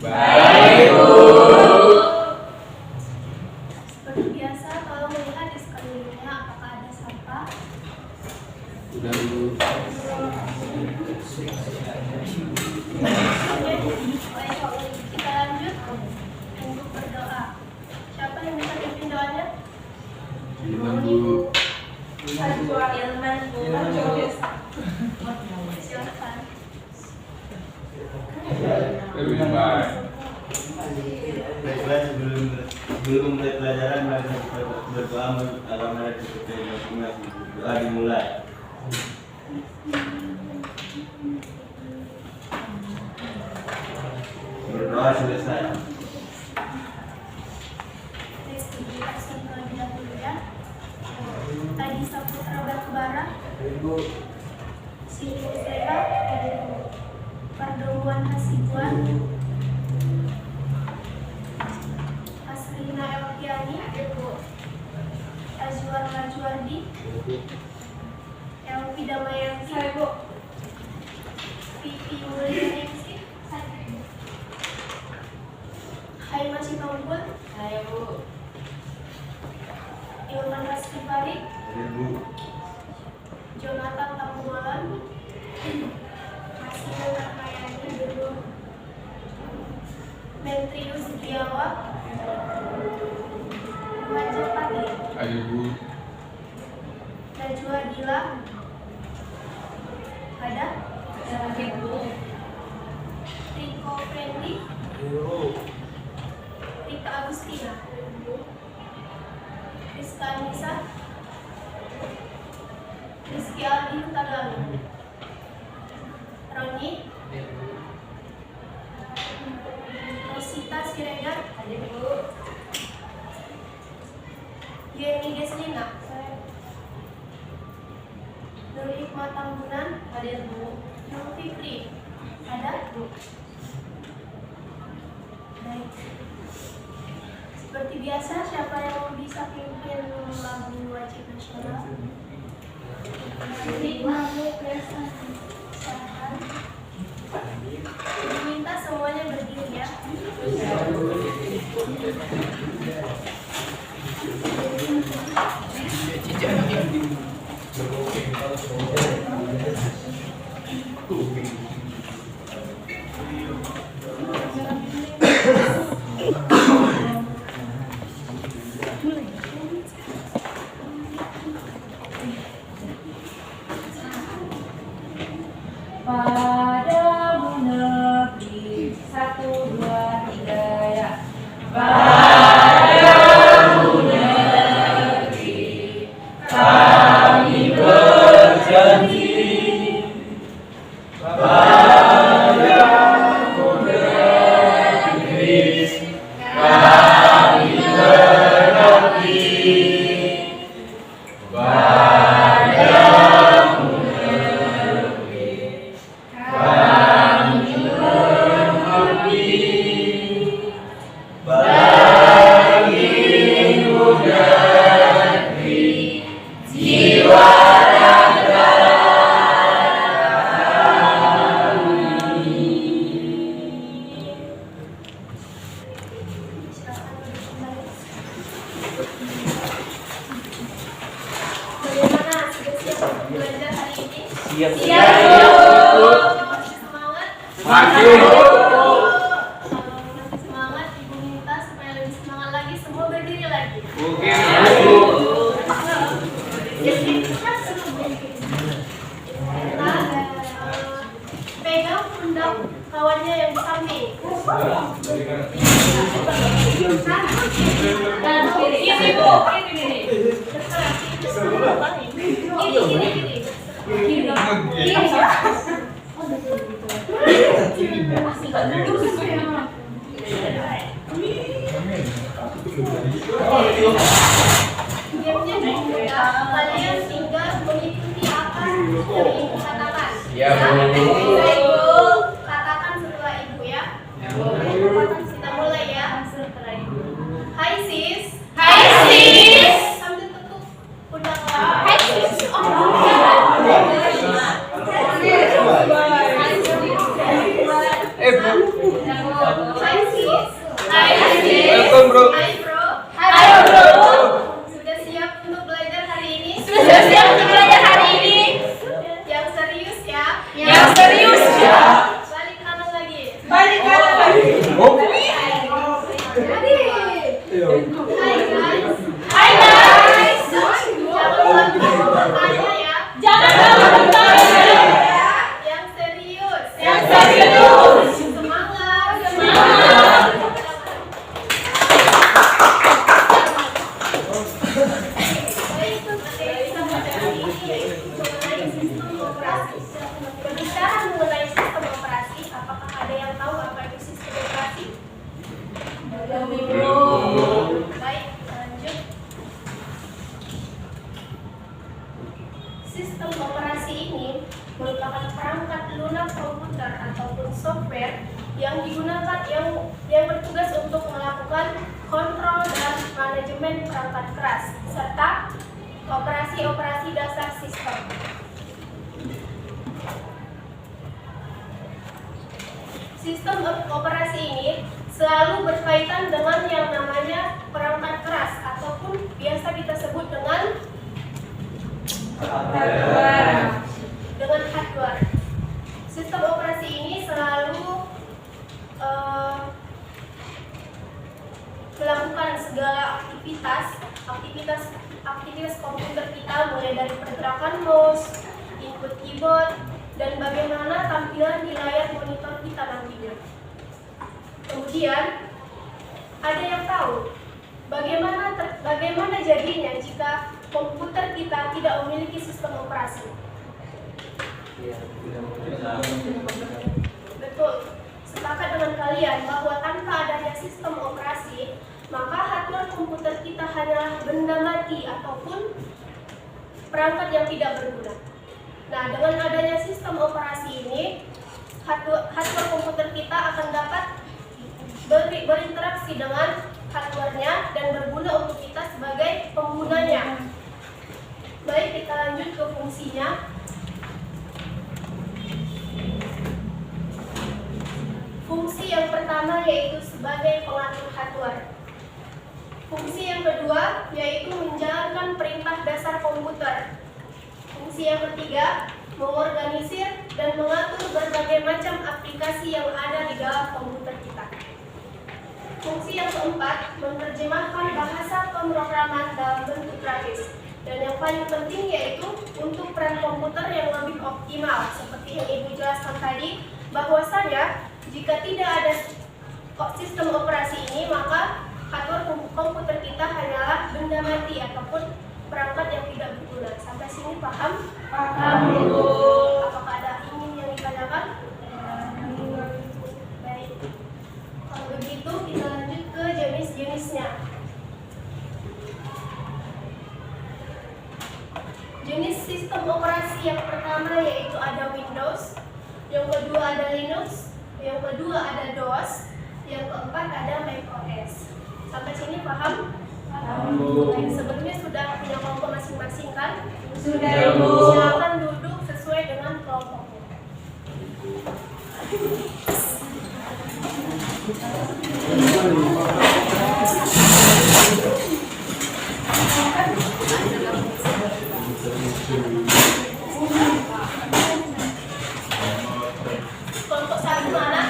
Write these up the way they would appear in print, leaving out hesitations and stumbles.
Baik, Bu. Seperti biasa, tolong melihat di sekelilingnya apakah ada sampah. Sudah, Bu. Baik, kita lanjut untuk berdoa. Siapa yang bisa pimpin doanya? Ilman, Bu. Ilman, Bu. Silakan. Lebih baik. Baiklah, sebelum mulai pelajaran, mari kita berdoa menurut agama dan kepercayaan masing-masing. Doa dimulai. Berdoa selesai. Kita terlebih dahulu ya. Tadi Saputra Batubara, Siti Muslela, Perdomuan Hasibuan, Asrina Elkiani, Azwar Lajuardi, Elvi Damayanti, Vivi Mulyanianti, Haima Sitompul, Ilman Rastifari, Jonathan Tambulan, Masih Rahmayani, Metrius Setiawa, Wajah Pati, Ayo, Bu. Najwa Dila, ada Riko Friendly, Rika Agustina, Rizka Anissa, Rizky Aldi Hutagalung, Roni, Rosita Siregar, Yeni Deslina, Nur Hikmah Tambunan, Nur Fikri, ada? Baik. Seperti biasa, siapa yang bisa pimpin lagu wajib nasional? Minta semuanya berdiri ya. Padamu negeri, 1, 2, 3 ya. Padamu negeri, kami berjanji. Padamu negeri, kami berbakti. Padamu negeri, kami berbakti. Bagi negeri, jiwa raga Bagaimana? Sudah siap untuk belajar hari ini? Siap. Masih semangat? Masih. Kalau masih semangat, Ibu minta supaya lebih semangat lagi, semua berdiri lagi. Oke, Bu. Pegang pundak kawannya yang di samping. Ini Bu, ini. Gamenya cukup ya. Kalian tinggal mengikuti apa yang Ibu katakan. Ya, Bu. Baik, Bu. Katakan setelah Ibu ya. Kita mulai ya. Hai sis. Hai sis. Sambil tutup pundak kawan. Hai sis. Hai Yang serius. Semangat. Baik, materi kita pada hari ini yaitu mengenai sistem operasi. Berbicara mengenai sistem operasi, apakah ada yang tahu apa itu sistem operasi? Baik, lanjut. Sistem operasi ini merupakan perangkat lunak komputer ataupun software yang digunakan yang bertugas untuk melakukan kontrol dan manajemen perangkat keras serta operasi-operasi dasar sistem. Sistem operasi ini selalu berkaitan dengan yang namanya perangkat keras ataupun biasa kita sebut dengan hardware. Sistem operasi ini selalu melakukan segala aktivitas komputer kita, mulai dari pergerakan mouse, input keyboard, dan bagaimana tampilan di layar monitor kita nantinya. Kemudian ada yang tahu bagaimana jadinya jika komputer kita tidak memiliki sistem operasi? Betul. Sepakat dengan kalian bahwa tanpa adanya sistem operasi, maka hardware komputer kita hanyalah benda mati ataupun perangkat yang tidak berguna. Nah, dengan adanya sistem operasi ini, hardware komputer kita akan dapat berinteraksi dengan hardware-nya dan berguna untuk kita sebagai penggunanya. Baik, kita lanjut ke fungsinya. Fungsi yang pertama yaitu sebagai pengatur hardware. Fungsi yang kedua yaitu menjalankan perintah dasar komputer. Fungsi yang ketiga mengorganisir dan mengatur berbagai macam aplikasi yang ada di dalam komputer kita. Fungsi yang keempat menerjemahkan bahasa pemrograman dalam bentuk grafis. Dan yang paling penting yaitu untuk peran komputer yang lebih optimal, seperti yang Ibu jelaskan tadi, bahwasanya jika tidak ada sistem operasi ini, maka hardware komputer kita hanyalah benda mati ataupun perangkat yang tidak berguna. Sampai sini paham? Paham, Bu. Apakah ada ingin yang ditanyakan? Baik. Kalau begitu kita lanjut ke jenis-jenisnya. Jenis sistem operasi yang pertama yaitu ada Windows, yang kedua ada Linux, yang kedua ada DOS, yang keempat ada macOS. Sampai sini paham? Paham, Bu. Baik, sebelumnya sudah punya kelompok masing-masing kan? Sudah, Bu. Silakan duduk sesuai dengan kelompoknya. Kelompok satu mana?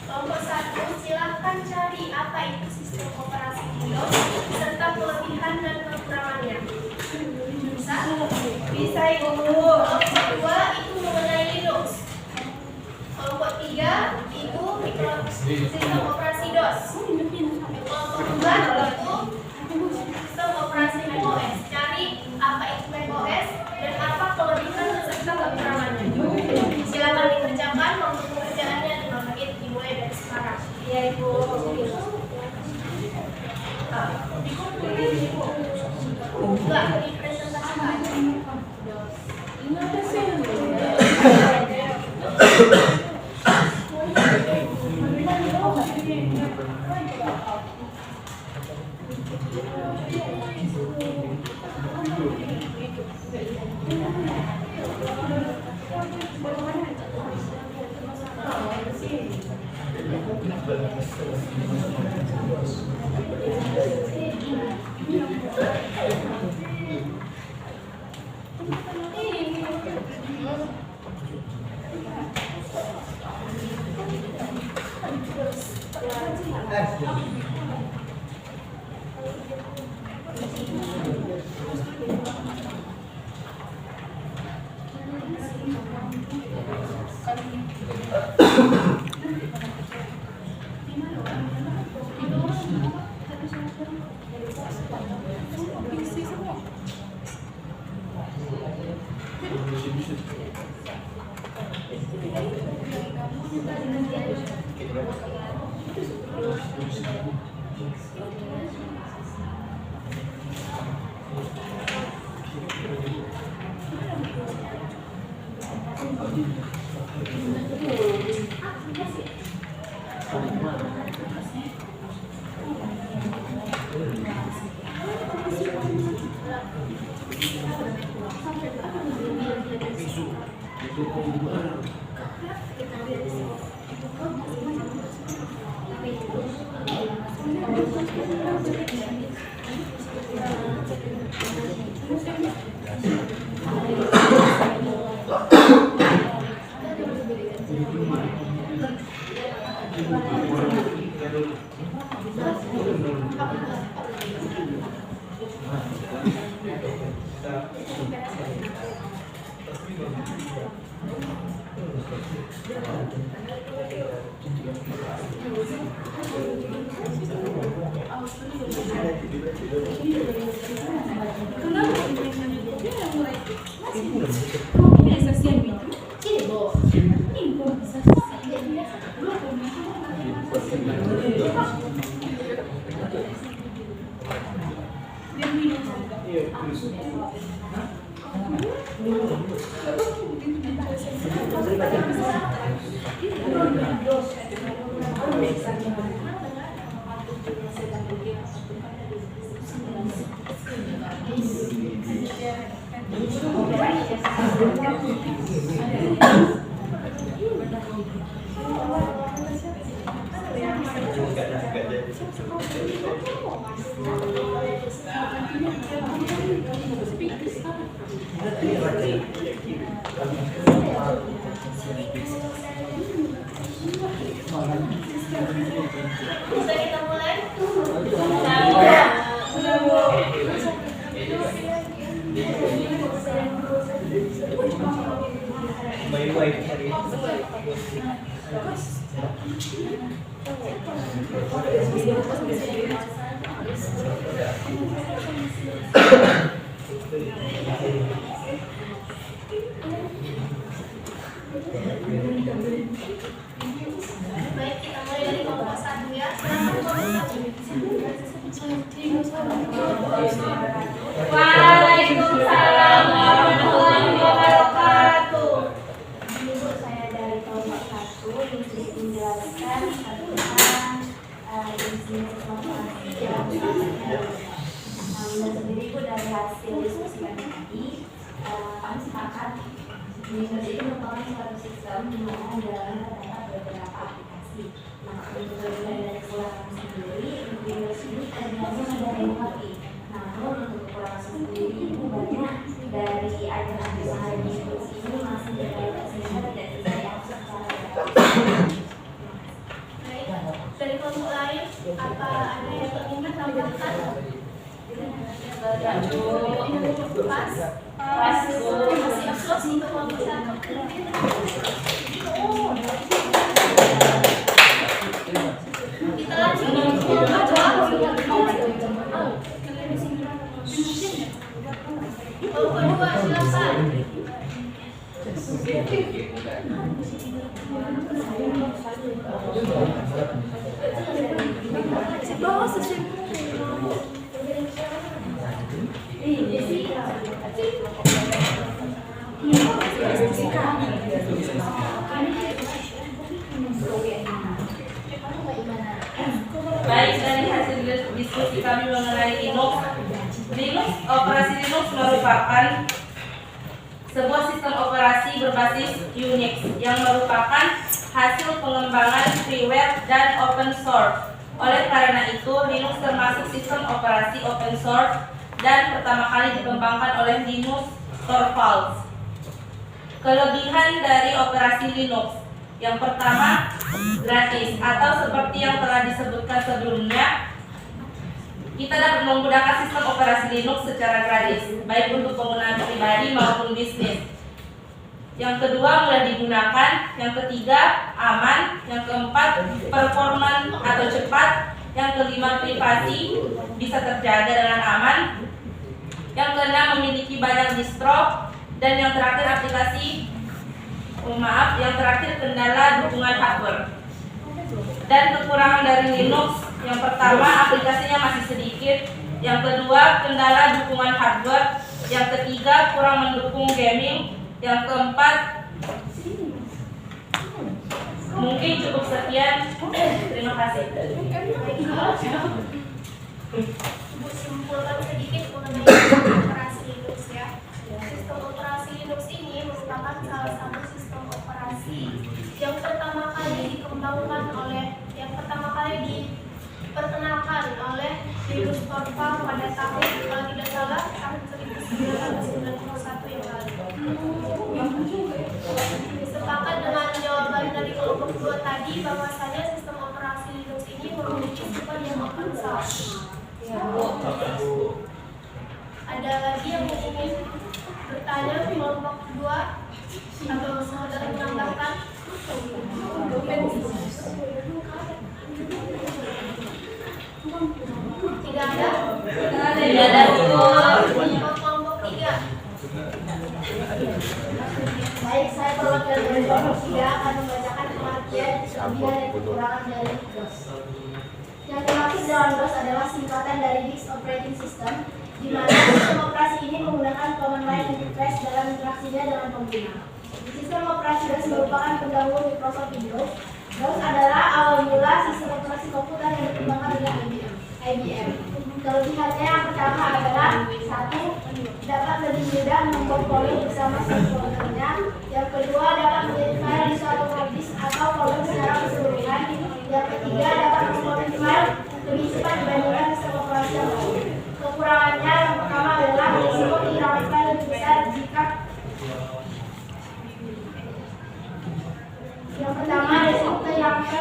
Kelompok satu, silahkan cari apa itu sistem operasi Windows serta kelebihan dan kekurangannya. Bisa? Bisa, Ibu. Kelompok dua itu mengenai Linux. Kelompok tiga itu sistem operasi DOS. Kelompok dua itu sistem operasi macOS. Cari apa itu macOS dan apa kelebihan serta kekurangannya. Silakan dikerjakan, waktu pengerjaannya 5 menit dimulai dari sekarang. Iya, Ibu. Enggak, dipresentasikan. Bisa kita mulai? Baik, kita mulai dari kelompok 1 ya. Waalaikumsalam warahmatullahi wabarakatuh. Ibu, saya dari kelompok 1 yang sedikit menjelaskan tentang jenis operasi yang dan sendiri itu dari hasil diskusi kami tadi, kami sepakat Windows itu merupakan suatu sistem di mana di dalamnya terdapat beberapa aplikasi. Nah, untuk dari sekolah kami sendiri, Windows ini terbiasa sudah dilengkapi. Namun untuk kekurangan sendiri itu banyak dari ajaran usaha Windows ini masih berada sehingga tidak bisa diakses secara gratis. Baik, dari kelompok lain, apa ada yang ingin tambahkan? Pas, masih close untuk kelompok 1. Kita lanjut kelompok 2, silakan. Baik, dari hasil diskusi kami mengenai Linux, operasi Linux merupakan sebuah sistem operasi berbasis Unix yang merupakan hasil pengembangan freeware dan open source. Oleh karena itu, Linux termasuk sistem operasi open source dan pertama kali dikembangkan oleh Linus Torvalds. Kelebihan dari operasi Linux: yang pertama, gratis, atau seperti yang telah disebutkan sebelumnya, kita dapat menggunakan sistem operasi Linux secara gratis, baik untuk penggunaan pribadi maupun bisnis. Yang kedua, mudah digunakan. Yang ketiga, aman. Yang keempat, performan atau cepat. Yang kelima, privasi, bisa terjaga dengan aman. Yang keenam, memiliki banyak distro. Dan yang terakhir, yang terakhir kendala dukungan hardware. Dan kekurangan dari Linux, yang pertama, aplikasinya masih sedikit. Yang kedua, kendala dukungan hardware. Yang ketiga, kurang mendukung gaming. Yang keempat, mungkin cukup sekian. Terima kasih. Ibu simpulkan sedikit mengenai sistem operasi Linux ya. Sistem operasi Linux ini merupakan salah satu sistem operasi yang pertama kali diperkenalkan oleh Linus Torvalds pada tahun, kalau tidak salah, tahun 1991 yang lalu. Sepakat dengan jawaban dari kelompok 2 tadi bahwasanya sistem operasi Linux ini memiliki sifat yang open source. Ada lagi yang ingin bertanya kelompok 2 atau saudara menambahkan? Tidak ada? Tidak ada. Kelompok 3. Baik, saya perwakilan dari kelompok 3 akan membacakan pengertian kelebihan dan kekurangan dari DOS. Yang dimaksud dengan DOS adalah singkatan dari Disk Operating System, di mana sistem operasi ini menggunakan command line interface dalam interaksinya dengan pengguna. Sistem operasi DOS merupakan pendahulu Microsoft Windows. DOS adalah awal mula sistem operasi komputer yang dikembangkan oleh IBM. Kelebihannya yang pertama adalah 1. Dapat lebih mudah membuat file bersama komputernya. Yang kedua, dapat menjadi file di suatu hard disk atau file secara keseluruhan. Yang ketiga, dapat membuat file lebih cepat dibandingkan sistem operasi yang lain. Kekurangannya yang pertama adalah risiko kehilangan file lebih besar jika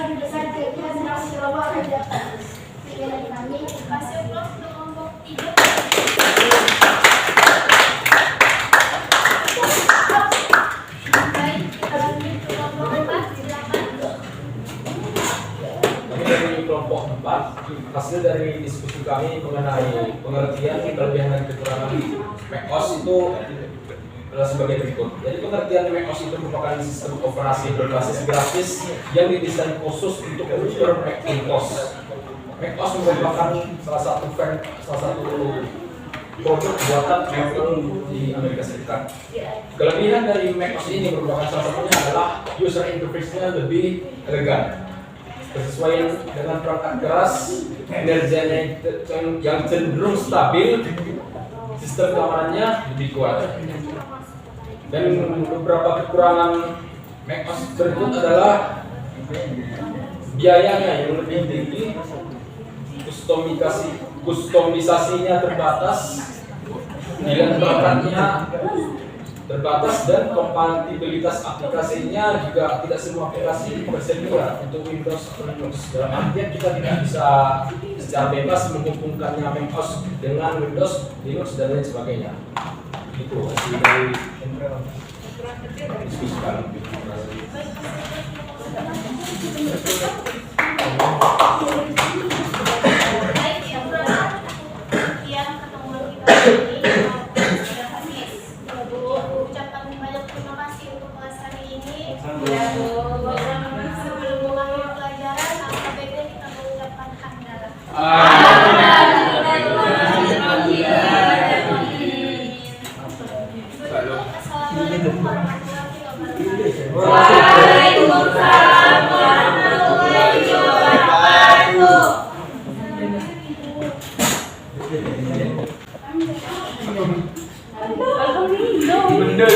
lebih besar jika sedang dicoba akan dapat. Sekian dari kami. Kasih blok untuk kelompok 3. Baik, kita lanjut ke kelompok 4. Silakan. Kami dari kelompok 4, hasil dari diskusi kami mengenai pengertian kelebihan dan kekurangan macOS itu adalah sebagai berikut. Jadi pengertian macOS itu merupakan sistem operasi berbasis grafis yang didesain khusus untuk komputer Macintosh. macOS merupakan salah satu produk buatan Apple di Amerika Serikat. Kelebihan dari macOS ini merupakan salah satunya adalah user interface-nya lebih elegan, bersesuaian dengan perangkat keras, energinya yang cenderung stabil, sistem keamanannya lebih kuat. Dan beberapa kekurangan macOS berikut adalah biayanya yang lebih tinggi, kustomisasinya terbatas, pilihan perangkatnya terbatas, dan kompatibilitas aplikasinya juga tidak semua aplikasi tersedia untuk Windows atau Linux. Dalam artian kita tidak bisa secara bebas menghubungkannya macOS dengan Windows, Linux, dan lain sebagainya. Itu hasil dari diskusi kami. Baik, yang pertama, sekian pertemuan kita hari ini. Sudah habis. Ucapkan banyak terima kasih untuk kelas hari ini. Sebelum mengakhiri pelajaran, apa baiknya kita mengucapkan hamdalah. Assalamualaikum warahmatullahi wabarakatuh. Waalaikumsalam warahmatullahi wabarakatuh. Benda